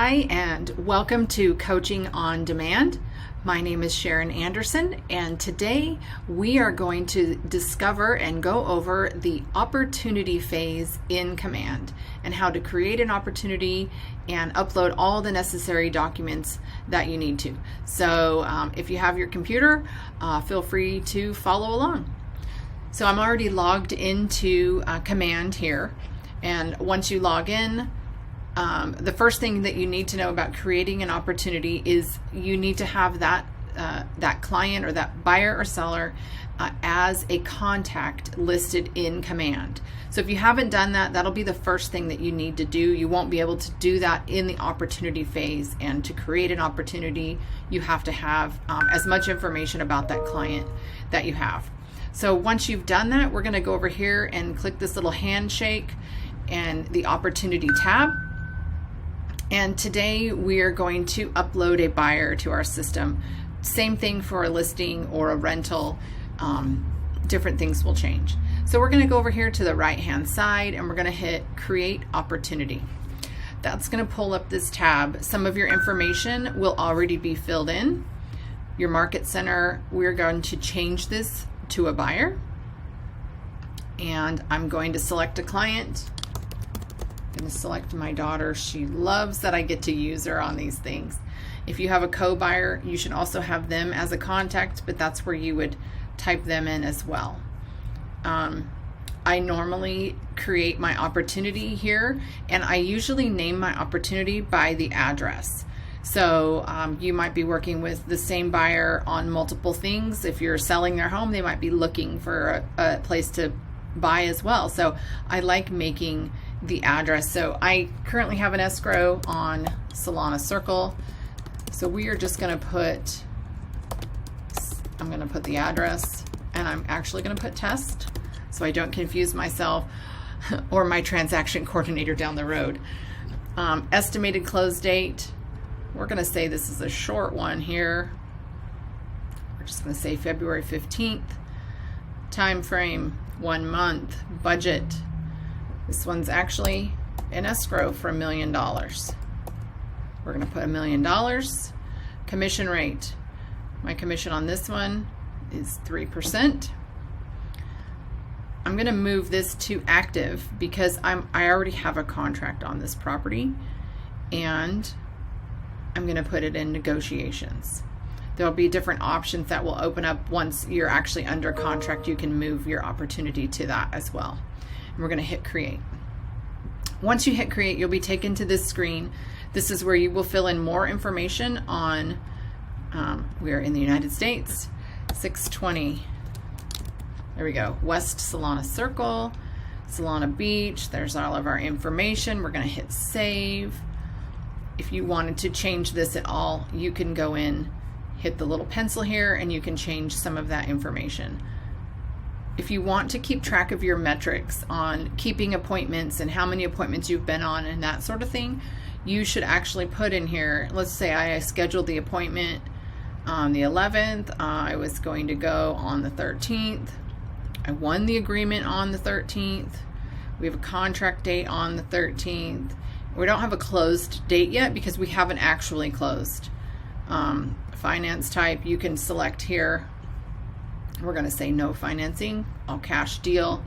Hi, and welcome to Coaching on Demand. My name is Sharon Anderson, and today we are going to discover and go over the opportunity phase in Command and how to create an opportunity and upload all the necessary documents that you need to. So if you have your computer, feel free to follow along. So I'm already logged into Command here, and once you log in, the first thing that you need to know about creating an opportunity is you need to have that client or that buyer or seller as a contact listed in Command. So if you haven't done that, that'll be the first thing that you need to do. You won't be able to do that in the opportunity phase, and to create an opportunity, you have to have as much information about that client that you have. So once you've done that, we're going to go over here and click this little handshake and the opportunity tab. And today we are going to upload a buyer to our system. Same thing for a listing or a rental. Different things will change. So we're going to go over here to the right hand side and we're going to hit create opportunity. That's going to pull up this tab. Some of your information will already be filled in. Your market center, we're going to change this to a buyer. And I'm going to select a client. I'm going to select my daughter. She loves that I get to use her on these things. If you have a co-buyer, you should also have them as a contact, but that's where you would type them in as well. I normally create my opportunity here, and I usually name my opportunity by the address. So you might be working with the same buyer on multiple things. If you're selling their home, they might be looking for a place to buy as well. So I like making the address. So I currently have an escrow on Solana Circle. So we are just going to put, I'm going to put the address, and I'm actually going to put test so I don't confuse myself or my transaction coordinator down the road. Estimated close date, we're going to say this is a short one here. We're just going to say February 15th. Time frame, 1 month. Budget, this one's actually an escrow for $1 million. We're going to put $1 million. Commission rate, my commission on this one is 3%. I'm going to move this to active because I already have a contract on this property, and I'm going to put it in negotiations. There'll be different options that will open up once you're actually under contract. You can move your opportunity to that as well. And we're going to hit create. Once you hit create, you'll be taken to this screen. This is where you will fill in more information on, we're in the United States, 620, there we go, West Solana Circle, Solana Beach. There's all of our information. We're going to hit save. If you wanted to change this at all, you can go in, hit the little pencil here, and you can change some of that information. If you want to keep track of your metrics on keeping appointments and how many appointments you've been on and that sort of thing, you should actually put in here, let's say I scheduled the appointment on the 11th, I was going to go on the 13th, I won the agreement on the 13th, we have a contract date on the 13th, we don't have a closed date yet because we haven't actually closed. Finance type, you can select here. We're going to say no financing, all cash deal,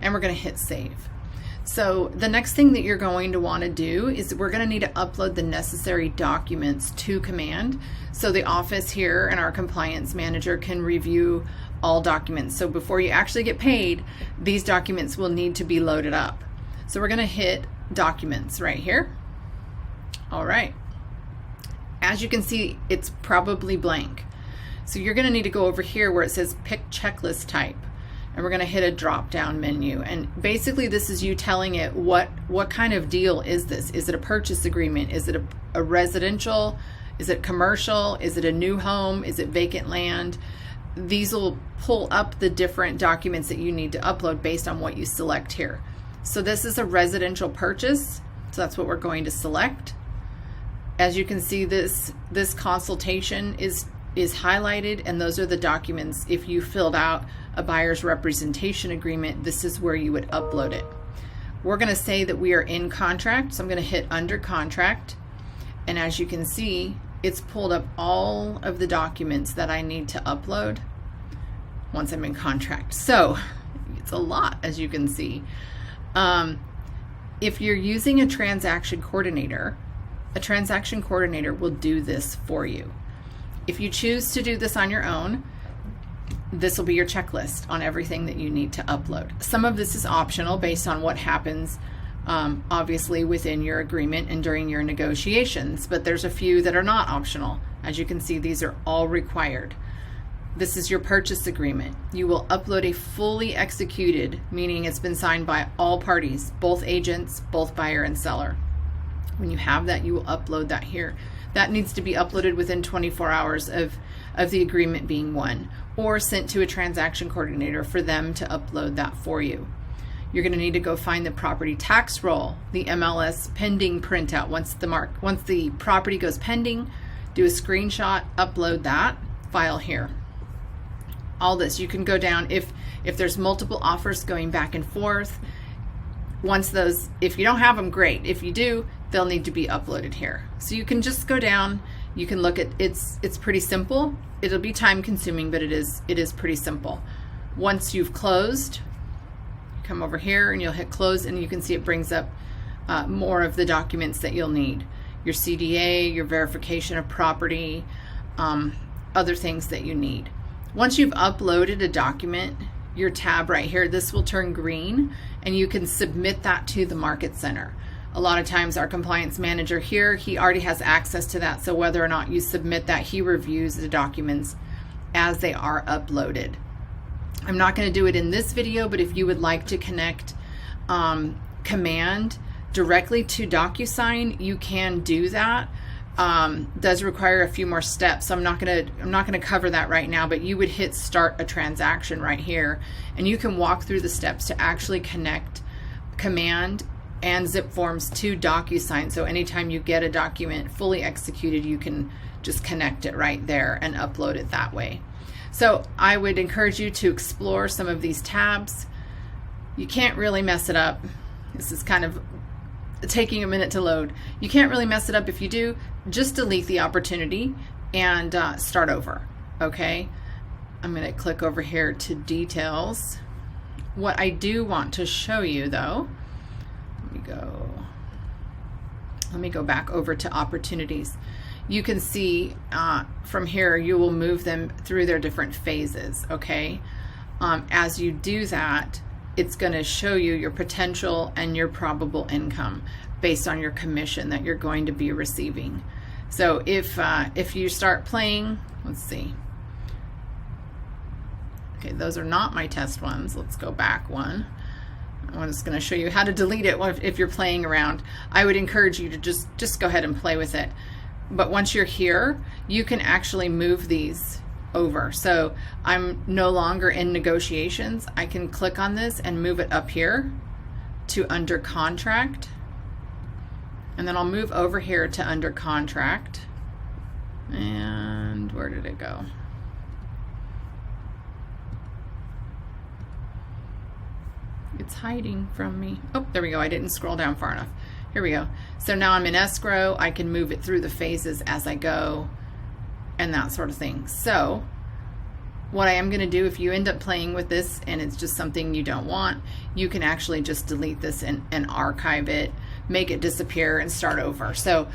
and we're going to hit save. So the next thing that you're going to want to do is we're going to need to upload the necessary documents to Command so the office here and our compliance manager can review all documents. So before you actually get paid, these documents will need to be loaded up. So we're going to hit documents right here. All right. As you can see, it's probably blank. So you're going to need to go over here where it says pick checklist type, and we're going to hit a drop down menu. And basically this is you telling it what kind of deal is this? Is it a purchase agreement? Is it a residential? Is it commercial? Is it a new home? Is it vacant land? These will pull up the different documents that you need to upload based on what you select here. So this is a residential purchase, so that's what we're going to select. As you can see, this consultation is highlighted, and those are the documents. If you filled out a buyer's representation agreement, this is where you would upload it. We're going to say that we are in contract, so I'm going to hit under contract. And as you can see, it's pulled up all of the documents that I need to upload once I'm in contract. So it's a lot, as you can see. If you're using a transaction coordinator will do this for you. If you choose to do this on your own, this will be your checklist on everything that you need to upload. Some of this is optional based on what happens obviously within your agreement and during your negotiations, but there's a few that are not optional. As you can see, these are all required. This is your purchase agreement. You will upload a fully executed, meaning it's been signed by all parties, both agents, both buyer and seller. When you have that, you will upload that here. That needs to be uploaded within 24 hours of the agreement being won, or sent to a transaction coordinator for them to upload that for you. You're going to need to go find the property tax roll, the MLS pending printout. Once the property goes pending, do a screenshot, upload that file here. All this, you can go down if there's multiple offers going back and forth. Once those, if you don't have them, great. If you do, they'll need to be uploaded here. So you can just go down, you can look at, it's pretty simple. It'll be time consuming, but it is pretty simple. Once you've closed, come over here and you'll hit close, and you can see it brings up more of the documents that you'll need. Your CDA, your verification of property, other things that you need. Once you've uploaded a document, your tab right here, this will turn green, and you can submit that to the Market Center. A lot of times our compliance manager here, he already has access to that, so whether or not you submit that, he reviews the documents as they are uploaded. I'm not going to do it in this video, but if you would like to connect Command directly to DocuSign, you can do that. Does require a few more steps, so I'm not gonna cover that right now, but you would hit start a transaction right here, and you can walk through the steps to actually connect Command and Zip Forms to DocuSign. So anytime you get a document fully executed, you can just connect it right there and upload it that way. So I would encourage you to explore some of these tabs. You can't really mess it up. This is kind of taking a minute to load. You can't really mess it up. If you do, just delete the opportunity and start over, okay? I'm gonna click over here to details. What I do want to show you though, let me go back over to opportunities. You can see from here, you will move them through their different phases, okay? As you do that, it's going to show you your potential and your probable income based on your commission that you're going to be receiving. So if you start playing, let's see. Okay, those are not my test ones. Let's go back one. I'm just going to show you how to delete it if you're playing around. I would encourage you to just go ahead and play with it. But once you're here, you can actually move these over. So I'm no longer in negotiations. I can click on this and move it up here to under contract. And then I'll move over here to under contract. And where did it go? It's hiding from me. Oh, there we go. I didn't scroll down far enough. Here we go. So now I'm in escrow. I can move it through the phases as I go and that sort of thing. So what I am going to do, if you end up playing with this and it's just something you don't want, you can actually just delete this and archive it, make it disappear, and start over. So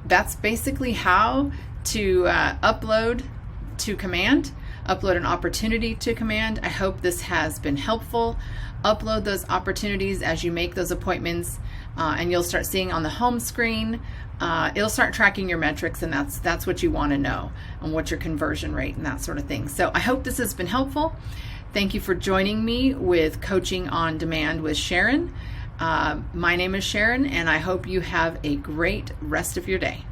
that's basically how to upload to Command, upload an opportunity to Command. I hope this has been helpful. Upload those opportunities as you make those appointments, and you'll start seeing on the home screen, it'll start tracking your metrics, and that's what you want to know, and what's your conversion rate and that sort of thing. So I hope this has been helpful. Thank you for joining me with Coaching on Demand with Sharon. My name is Sharon, and I hope you have a great rest of your day.